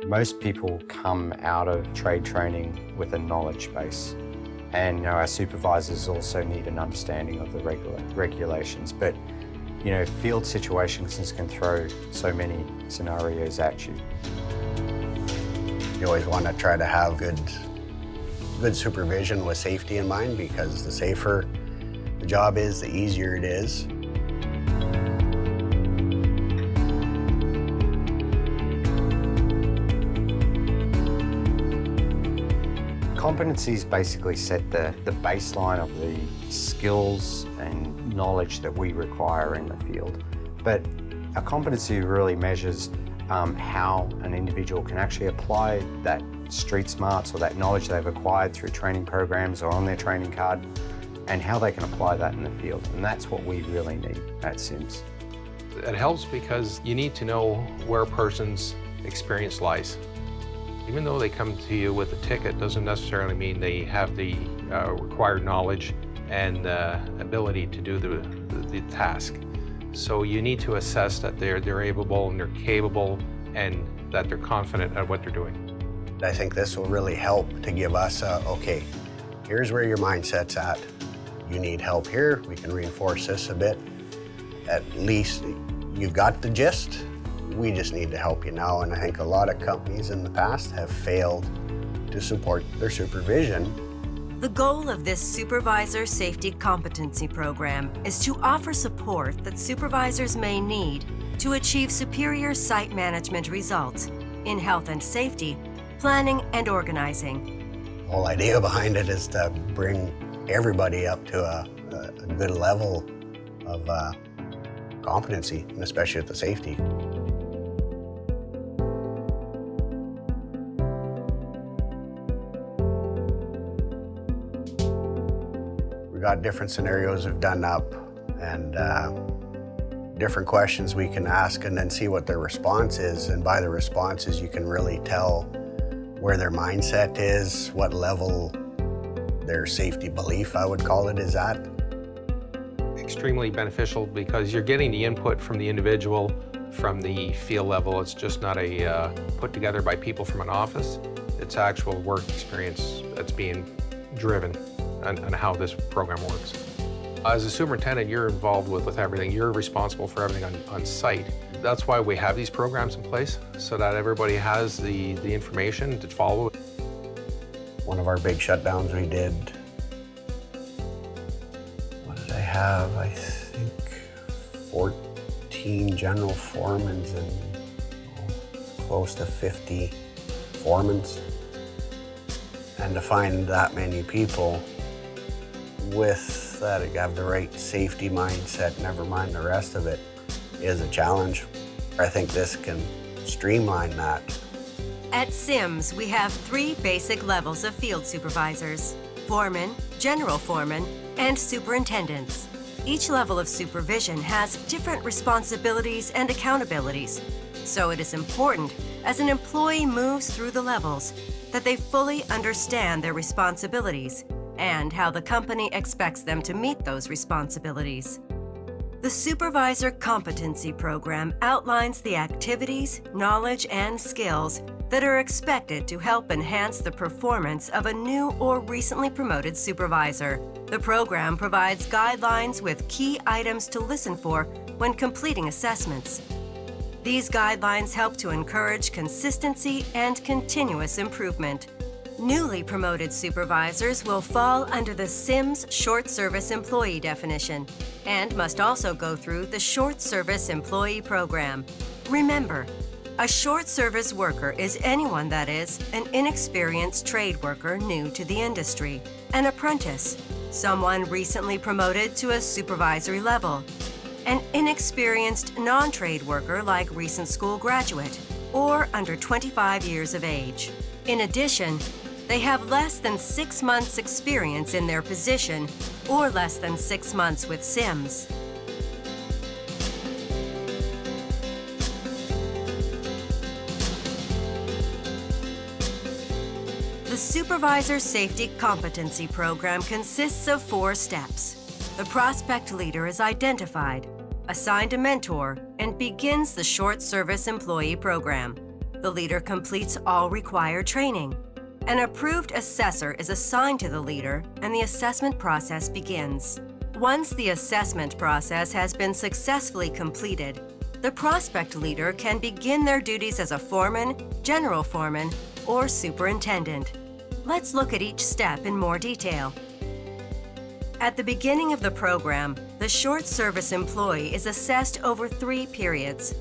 Most people come out of trade training with a knowledge base, and our supervisors also need an understanding of the regulations. But field situations can throw so many scenarios at you. You always want to try to have good supervision with safety in mind, because the safer the job is, the easier it is. Competencies basically set the baseline of the skills and knowledge that we require in the field. But a competency really measures how an individual can actually apply that street smarts or that knowledge they've acquired through training programs or on their training card, and how they can apply that in the field. And that's what we really need at CIMS. It helps because you need to know where a person's experience lies. Even though they come to you with a ticket, doesn't necessarily mean they have the required knowledge and ability to do the task. So you need to assess that they're able and they're capable and that they're confident at what they're doing. I think this will really help to give us okay, here's where your mindset's at. You need help here, we can reinforce this a bit. At least you've got the gist. We just need to help you now, and I think a lot of companies in the past have failed to support their supervision. The goal of this Supervisor Safety Competency Program is to offer support that supervisors may need to achieve superior site management results in health and safety, planning and organizing. The whole idea behind it is to bring everybody up to a good level of competency, and especially at the safety. We got different scenarios we've done up, and different questions we can ask and then see what their response is. And by the responses, you can really tell where their mindset is, what level their safety belief, I would call it, is at. Extremely beneficial because you're getting the input from the individual from the field level. It's just not a put together by people from an office. It's actual work experience that's being driven on how this program works. As a superintendent, you're involved with everything. You're responsible for everything on site. That's why we have these programs in place, so that everybody has the information to follow. One of our big shutdowns we did, what did I have? I think 14 general foremans and close to 50 foremans. And to find that many people with that have the right safety mindset, never mind the rest of it, is a challenge. I think this can streamline that. At CIMS, we have 3 basic levels of field supervisors: foreman, general foreman, and superintendents. Each level of supervision has different responsibilities and accountabilities, so it is important, as an employee moves through the levels, that they fully understand their responsibilities and how the company expects them to meet those responsibilities. The Supervisor Competency Program outlines the activities, knowledge, and skills that are expected to help enhance the performance of a new or recently promoted supervisor. The program provides guidelines with key items to listen for when completing assessments. These guidelines help to encourage consistency and continuous improvement. Newly promoted supervisors will fall under the CIMS Short Service Employee definition and must also go through the Short Service Employee Program. Remember, a short service worker is anyone that is an inexperienced trade worker new to the industry, an apprentice, someone recently promoted to a supervisory level, an inexperienced non-trade worker like recent school graduate, or under 25 years of age. In addition, they have less than 6 months experience in their position or less than 6 months with CIMS. The Supervisor Safety Competency Program consists of 4 steps. The prospect leader is identified, assigned a mentor, and begins the Short Service Employee Program. The leader completes all required training. An approved assessor is assigned to the leader, and the assessment process begins. Once the assessment process has been successfully completed, the prospect leader can begin their duties as a foreman, general foreman, or superintendent. Let's look at each step in more detail. At the beginning of the program, the short service employee is assessed over 3 periods.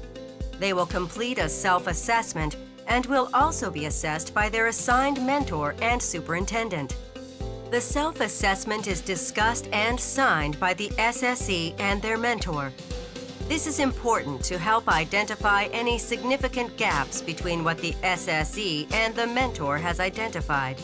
They will complete a self-assessment and will also be assessed by their assigned mentor and superintendent. The self-assessment is discussed and signed by the SSE and their mentor. This is important to help identify any significant gaps between what the SSE and the mentor has identified.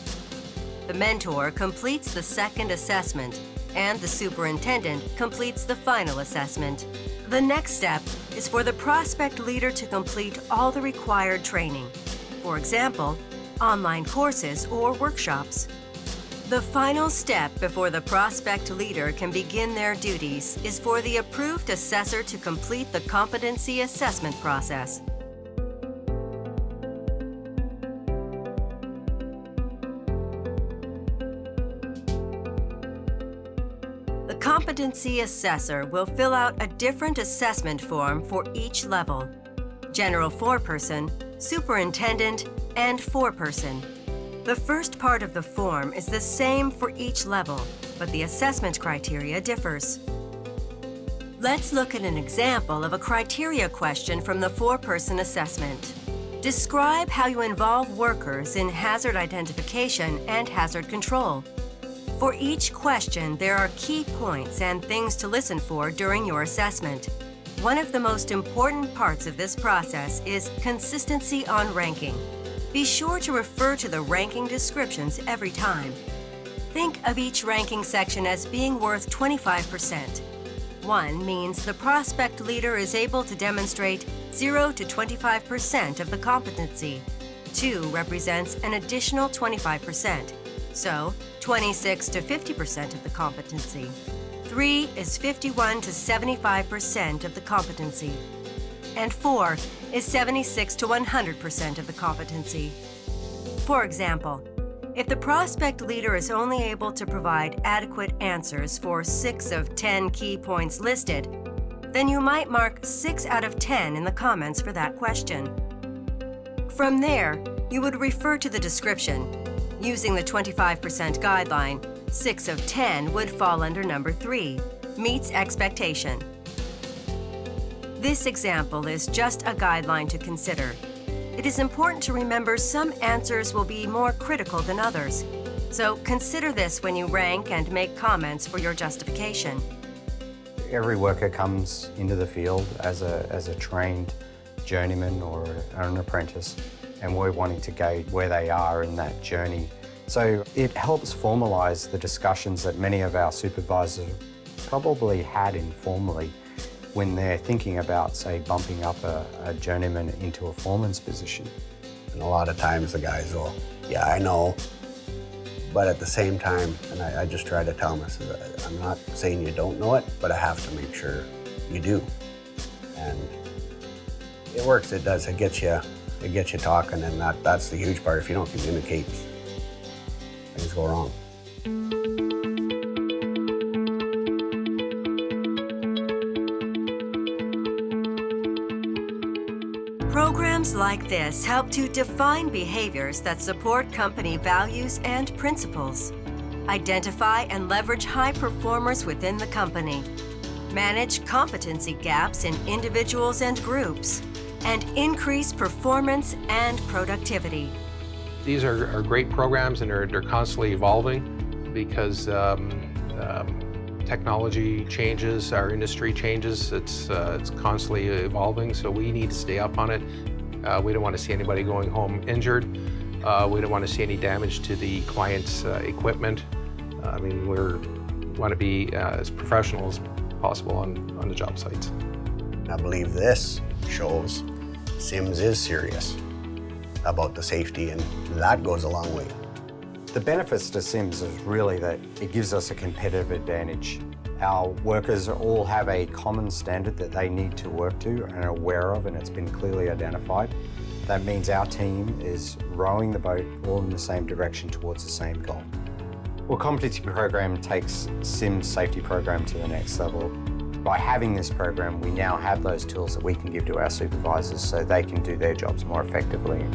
The mentor completes the second assessment, and the superintendent completes the final assessment. The next step is for the prospect leader to complete all the required training. For example, online courses or workshops. The final step before the prospect leader can begin their duties is for the approved assessor to complete the competency assessment process. The competency assessor will fill out a different assessment form for each level: general foreperson, superintendent, and foreperson. The first part of the form is the same for each level, but the assessment criteria differs. Let's look at an example of a criteria question from the foreperson assessment. Describe how you involve workers in hazard identification and hazard control. For each question, there are key points and things to listen for during your assessment. One of the most important parts of this process is consistency on ranking. Be sure to refer to the ranking descriptions every time. Think of each ranking section as being worth 25%. 1 means the prospect leader is able to demonstrate 0 to 25% of the competency. 2 represents an additional 25%, so 26 to 50% of the competency. 3 is 51 to 75% of the competency. And 4 is 76 to 100% of the competency. For example, if the prospect leader is only able to provide adequate answers for 6 of 10 key points listed, then you might mark 6 out of 10 in the comments for that question. From there, you would refer to the description. Using the 25% guideline, 6 of 10 would fall under number 3, meets expectation. This example is just a guideline to consider. It is important to remember some answers will be more critical than others, so consider this when you rank and make comments for your justification. Every worker comes into the field as a trained journeyman or an apprentice, and we're wanting to gauge where they are in that journey. So it helps formalise the discussions that many of our supervisors probably had informally when they're thinking about, say, bumping up a journeyman into a foreman's position. And a lot of times the guys will, yeah, I know, but at the same time, and I just try to tell them, I said, I'm not saying you don't know it, but I have to make sure you do. And it works, it does, it gets you talking, and that's the huge part. If you don't communicate, things go wrong. Programs like this help to define behaviors that support company values and principles, identify and leverage high performers within the company, manage competency gaps in individuals and groups, and increase performance and productivity. These are great programs, and they're constantly evolving because technology changes, our industry changes, it's constantly evolving, so we need to stay up on it. We don't want to see anybody going home injured. We don't want to see any damage to the client's equipment. I mean, we want to be as professional as possible on the job sites. I believe this shows CIMS is serious about the safety, and that goes a long way. The benefits to CIMS is really that it gives us a competitive advantage. Our workers all have a common standard that they need to work to and are aware of, and it's been clearly identified. That means our team is rowing the boat all in the same direction towards the same goal. Well, competency program takes CIMS safety program to the next level. By having this program, we now have those tools that we can give to our supervisors so they can do their jobs more effectively.